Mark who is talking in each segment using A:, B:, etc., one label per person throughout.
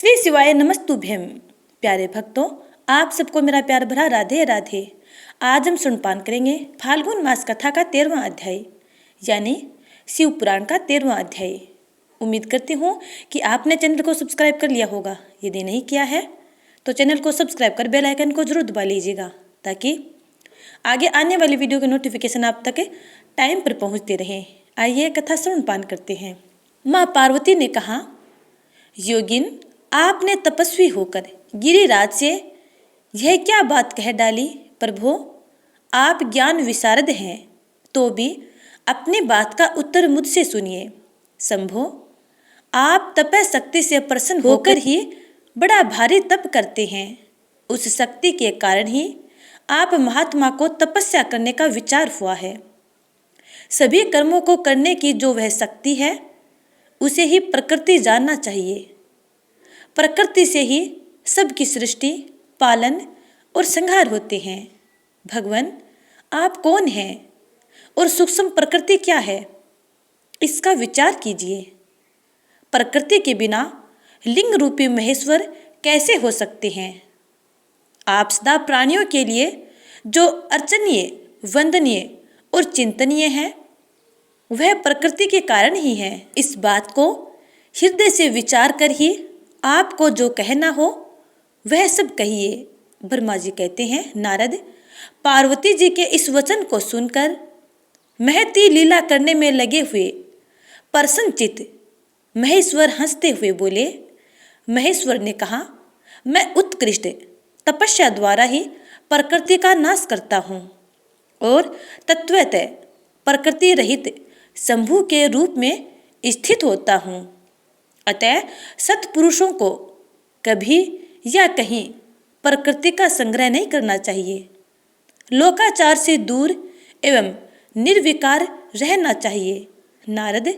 A: श्री शिवाय नमस्तुभ्यम। प्यारे भक्तों, आप सबको मेरा प्यार भरा राधे राधे। आज हम सुनपान करेंगे फाल्गुन मास कथा का 13वां अध्याय यानी शिव पुराण का 13वां अध्याय। उम्मीद करती हूँ कि आपने चैनल को सब्सक्राइब कर लिया होगा। यदि नहीं किया है तो चैनल को सब्सक्राइब कर बेल आइकन को जरूर दबा लीजिएगा ताकि आगे आने वाली वीडियो के नोटिफिकेशन आप तक टाइम पर पहुँचते रहें। आइए कथा सुनपान करते हैं। माँ पार्वती ने कहा, योगिन, आपने तपस्वी होकर गिरिराज से यह क्या बात कह डाली। प्रभु, आप ज्ञान विशारद हैं तो भी अपनी बात का उत्तर मुझसे सुनिए। शंभो, आप तप शक्ति से प्रसन्न होकर ही बड़ा भारी तप करते हैं। उस शक्ति के कारण ही आप महात्मा को तपस्या करने का विचार हुआ है। सभी कर्मों को करने की जो वह शक्ति है उसे ही प्रकृति जानना चाहिए। प्रकृति से ही सबकी सृष्टि, पालन और संहार होते हैं। भगवान, आप कौन हैं और सूक्ष्म प्रकृति क्या है, इसका विचार कीजिए। प्रकृति के बिना लिंग रूपी महेश्वर कैसे हो सकते हैं। आप सदा प्राणियों के लिए जो अर्चनीय, वंदनीय और चिंतनीय है वह प्रकृति के कारण ही है। इस बात को हृदय से विचार कर ही आपको जो कहना हो वह सब कहिए। ब्रह्मा जी कहते हैं, नारद, पार्वती जी के इस वचन को सुनकर महती लीला करने में लगे हुए प्रसन्नचित्त महेश्वर हंसते हुए बोले। महेश्वर ने कहा, मैं उत्कृष्ट तपस्या द्वारा ही प्रकृति का नाश करता हूँ और तत्वतः प्रकृति रहित शंभु के रूप में स्थित होता हूँ। अतः सत्पुरुषों को कभी या कहीं प्रकृति का संग्रह नहीं करना चाहिए। लोकाचार से दूर एवं निर्विकार रहना चाहिए। नारद,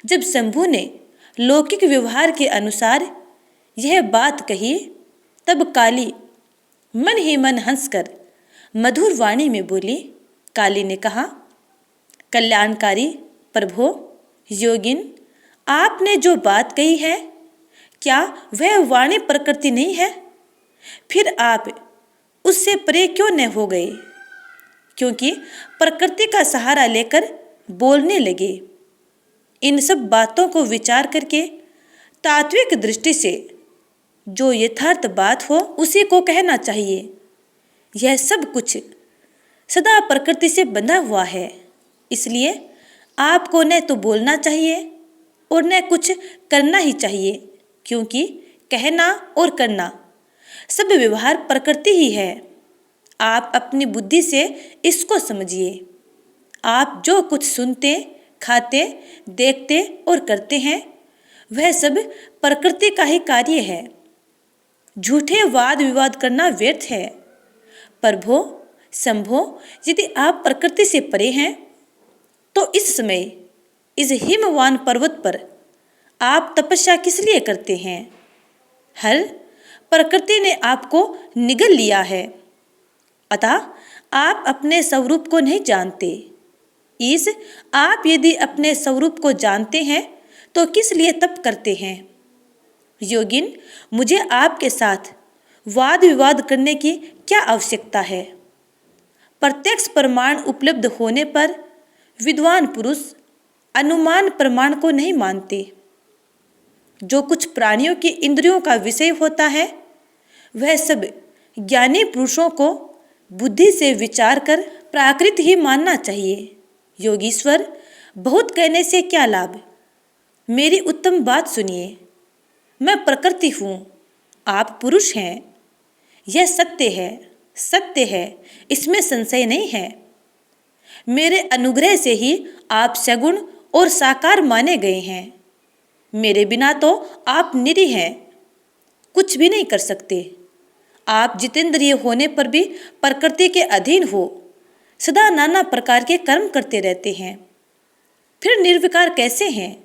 A: जब शंभु ने लौकिक व्यवहार के अनुसार यह बात कही तब काली मन ही मन हंसकर मधुर वाणी में बोली। काली ने कहा, कल्याणकारी प्रभो, योगिन, आपने जो बात कही है क्या वह वाणी प्रकृति नहीं है। फिर आप उससे परे क्यों न हो गए, क्योंकि प्रकृति का सहारा लेकर बोलने लगे। इन सब बातों को विचार करके तात्विक दृष्टि से जो यथार्थ बात हो उसी को कहना चाहिए। यह सब कुछ सदा प्रकृति से बंधा हुआ है, इसलिए आपको न तो बोलना चाहिए और न कुछ करना ही चाहिए, क्योंकि कहना और करना सब व्यवहार प्रकृति ही है। आप अपनी बुद्धि से इसको समझिए। आप जो कुछ सुनते, खाते, देखते और करते हैं वह सब प्रकृति का ही कार्य है। झूठे वाद विवाद करना व्यर्थ है। प्रभो, शंभो, यदि आप प्रकृति से परे हैं तो इस समय इस हिमवान पर्वत पर आप तपस्या किस लिए करते हैं। हर प्रकृति ने आपको निगल लिया है, अतः आप अपने स्वरूप को नहीं जानते। इस आप यदि अपने स्वरूप को जानते हैं तो किस लिए तप करते हैं। योगिन, मुझे आपके साथ वाद विवाद करने की क्या आवश्यकता है। प्रत्यक्ष प्रमाण उपलब्ध होने पर विद्वान पुरुष अनुमान प्रमाण को नहीं मानते। जो कुछ प्राणियों की इंद्रियों का विषय होता है वह सब ज्ञानी पुरुषों को बुद्धि से विचार कर प्राकृत ही मानना चाहिए। योगीश्वर, बहुत कहने से क्या लाभ। मेरी उत्तम बात सुनिए। मैं प्रकृति हूँ, आप पुरुष हैं। यह सत्य है, सत्य है, इसमें संशय नहीं है। मेरे अनुग्रह से ही आप सगुण और साकार माने गए हैं। मेरे बिना तो आप निरीह हैं, कुछ भी नहीं कर सकते। आप जितेंद्रिय होने पर भी प्रकृति के अधीन हो, सदा नाना प्रकार के कर्म करते रहते हैं। फिर निर्विकार कैसे हैं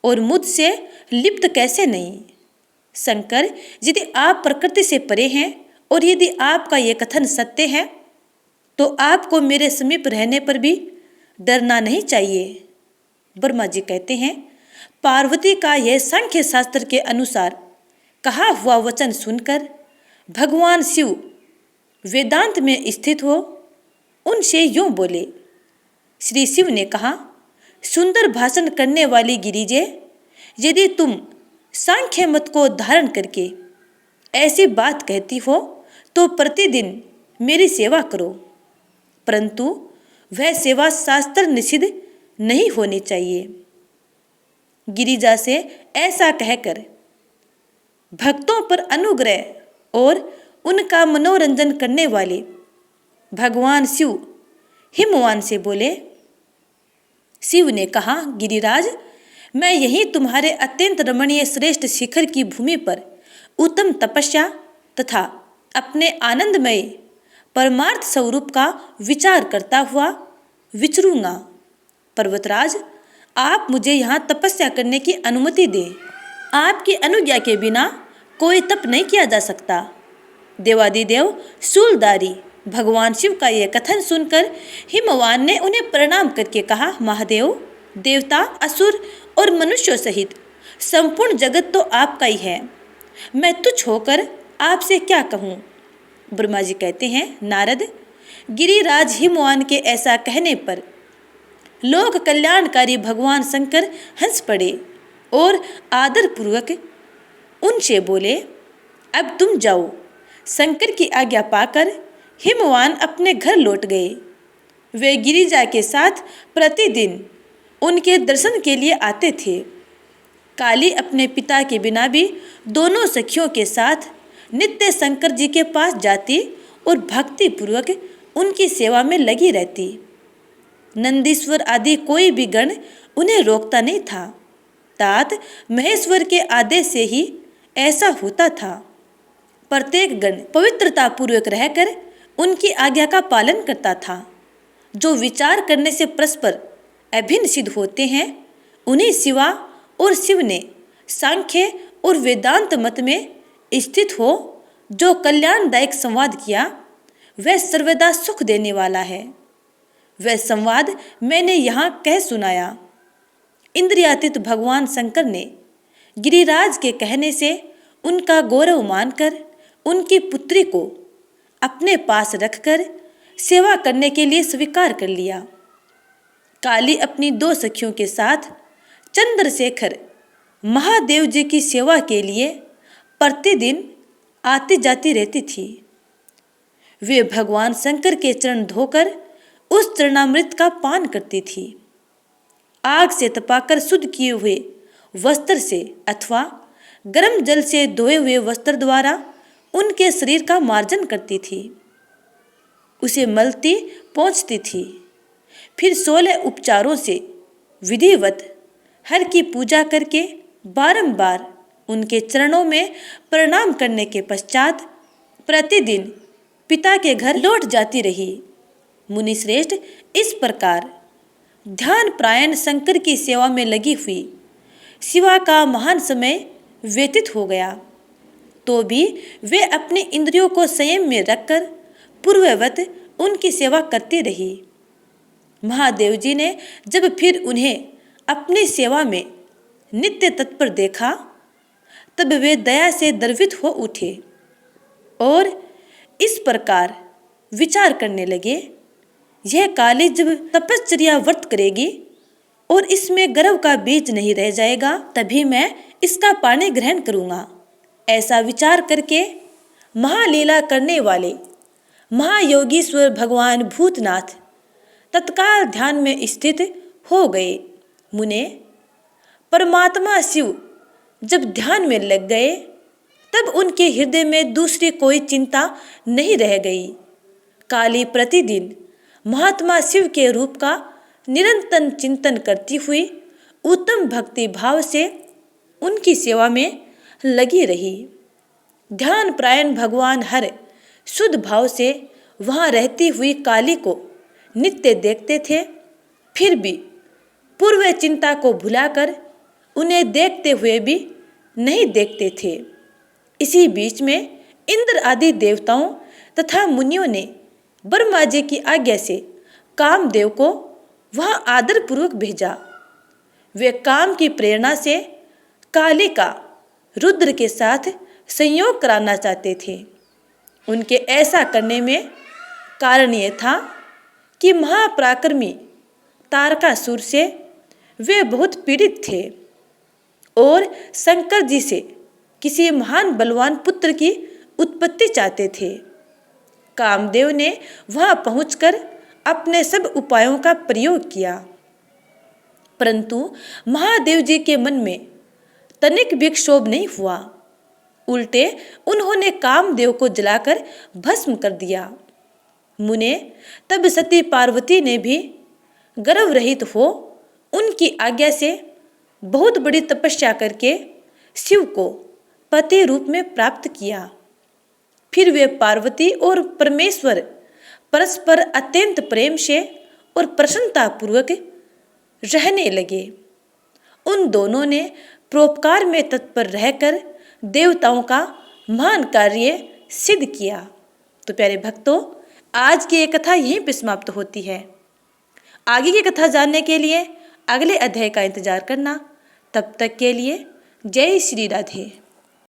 A: और मुझसे लिप्त कैसे नहीं। शंकर, यदि आप प्रकृति से परे हैं और यदि आपका ये कथन सत्य है तो आपको मेरे समीप रहने पर भी डरना नहीं चाहिए। ब्रह्मा जी कहते हैं, पार्वती का यह सांख्य शास्त्र के अनुसार कहा हुआ वचन सुनकर भगवान शिव वेदांत में स्थित हो उनसे यूं बोले। श्री शिव ने कहा, सुंदर भाषण करने वाली गिरिजे, यदि तुम सांख्य मत को धारण करके ऐसी बात कहती हो तो प्रतिदिन मेरी सेवा करो, परंतु वह सेवा शास्त्र निषिद्ध नहीं होनी चाहिए। गिरिजा से ऐसा कहकर भक्तों पर अनुग्रह और उनका मनोरंजन करने वाले भगवान शिव हिमवान से बोले। शिव ने कहा, गिरिराज, मैं यहीं तुम्हारे अत्यंत रमणीय श्रेष्ठ शिखर की भूमि पर उत्तम तपस्या तथा अपने आनंदमय परमार्थ स्वरूप का विचार करता हुआ विचरूंगा। पर्वतराज, आप मुझे यहाँ तपस्या करने की अनुमति दें। आपकी अनुज्ञा के बिना कोई तप नहीं किया जा सकता। देवादिदेव शूलधारी भगवान शिव का यह कथन सुनकर हिमवान ने उन्हें प्रणाम करके कहा, महादेव, देवता, असुर और मनुष्यों सहित संपूर्ण जगत तो आपका ही है। मैं तुच्छ होकर आपसे क्या कहूँ। ब्रह्मा जी कहते हैं, नारद, गिरिराज हिमवान के ऐसा कहने पर लोक कल्याणकारी भगवान शंकर हंस पड़े और आदरपूर्वक उनसे बोले, अब तुम जाओ। शंकर की आज्ञा पाकर हिमवान अपने घर लौट गए। वे गिरिजा के साथ प्रतिदिन उनके दर्शन के लिए आते थे। काली अपने पिता के बिना भी दोनों सखियों के साथ नित्य शंकर जी के पास जाती और भक्ति पूर्वक उनकी सेवा में लगी रहती। नंदीश्वर आदि कोई भी गण उन्हें रोकता नहीं था। तात महेश्वर के आदेश से ही ऐसा होता था। प्रत्येक गण पवित्रता पूर्वक रहकर उनकी आज्ञा का पालन करता था। जो विचार करने से परस्पर अभिन्न सिद्ध होते हैं, उन्हीं शिवा और शिव ने सांख्य और वेदांत मत में स्थित हो जो कल्याणदायक संवाद किया, वह सर्वदा सुख देने वाला है। वह संवाद मैंने यहाँ कह सुनाया। इंद्रियातीत भगवान शंकर ने गिरिराज के कहने से उनका गौरव मानकर उनकी पुत्री को अपने पास रखकर सेवा करने के लिए स्वीकार कर लिया। काली अपनी दो सखियों के साथ चंद्रशेखर महादेव जी की सेवा के लिए प्रतिदिन आती जाती रहती थी। वे भगवान शंकर के चरण धोकर उस चरणामृत का पान करती थी। आग से तपाकर शुद्ध किए हुए वस्त्र से अथवा गर्म जल से धोए हुए वस्त्र द्वारा उनके शरीर का मार्जन करती थी। उसे मलती पोंछती थी। फिर 16 उपचारों से विधिवत हर की पूजा करके बारंबार उनके चरणों में प्रणाम करने के पश्चात प्रतिदिन पिता के घर लौट जाती रही। मुनिश्रेष्ठ, इस प्रकार ध्यान प्रायण शंकर की सेवा में लगी हुई शिवा का महान समय व्यतीत हो गया, तो भी वे अपनी इंद्रियों को संयम में रखकर पूर्ववत उनकी सेवा करती रही। महादेव जी ने जब फिर उन्हें अपनी सेवा में नित्य तत्पर देखा, तब वे दया से द्रवित हो उठे और इस प्रकार विचार करने लगे, यह काली जब तपश्चर्या व्रत करेगी और इसमें गर्व का बीज नहीं रह जाएगा, तभी मैं इसका पानी ग्रहण करूँगा। ऐसा विचार करके महालीला करने वाले महायोगीश्वर भगवान भूतनाथ तत्काल ध्यान में स्थित हो गए। मुने, परमात्मा शिव जब ध्यान में लग गए, तब उनके हृदय में दूसरी कोई चिंता नहीं रह गई। काली प्रतिदिन महात्मा शिव के रूप का निरंतर चिंतन करती हुई उत्तम भक्ति भाव से उनकी सेवा में लगी रही। ध्यान प्रायण भगवान हर शुद्ध भाव से वहाँ रहती हुई काली को नित्य देखते थे, फिर भी पूर्व चिंता को भुलाकर उन्हें देखते हुए भी नहीं देखते थे। इसी बीच में इंद्र आदि देवताओं तथा मुनियों ने ब्रह्मा जी की आज्ञा से कामदेव को वहाँ आदरपूर्वक भेजा। वे काम की प्रेरणा से काली का रुद्र के साथ संयोग कराना चाहते थे। उनके ऐसा करने में कारण ये था कि महापराक्रमी तारकासुर से वे बहुत पीड़ित थे और शंकर जी से किसी महान बलवान पुत्र की उत्पत्ति चाहते थे। कामदेव ने वहां पहुंचकर अपने सब उपायों का प्रयोग किया, परंतु महादेव जी के मन में तनिक भी क्षोभ नहीं हुआ। उल्टे उन्होंने कामदेव को जलाकर भस्म कर दिया। मुने तब सती पार्वती ने भी गर्व रहित हो उनकी आज्ञा से बहुत बड़ी तपस्या करके शिव को पति रूप में प्राप्त किया। फिर वे पार्वती और परमेश्वर परस्पर अत्यंत प्रेम से और प्रसन्नतापूर्वक रहने लगे। उन दोनों ने परोपकार में तत्पर रहकर देवताओं का महान कार्य सिद्ध किया। तो प्यारे भक्तों, आज की ये कथा यहीं पर समाप्त होती है। आगे की कथा जानने के लिए अगले अध्याय का इंतजार करना। तब तक के लिए जय श्री राधे।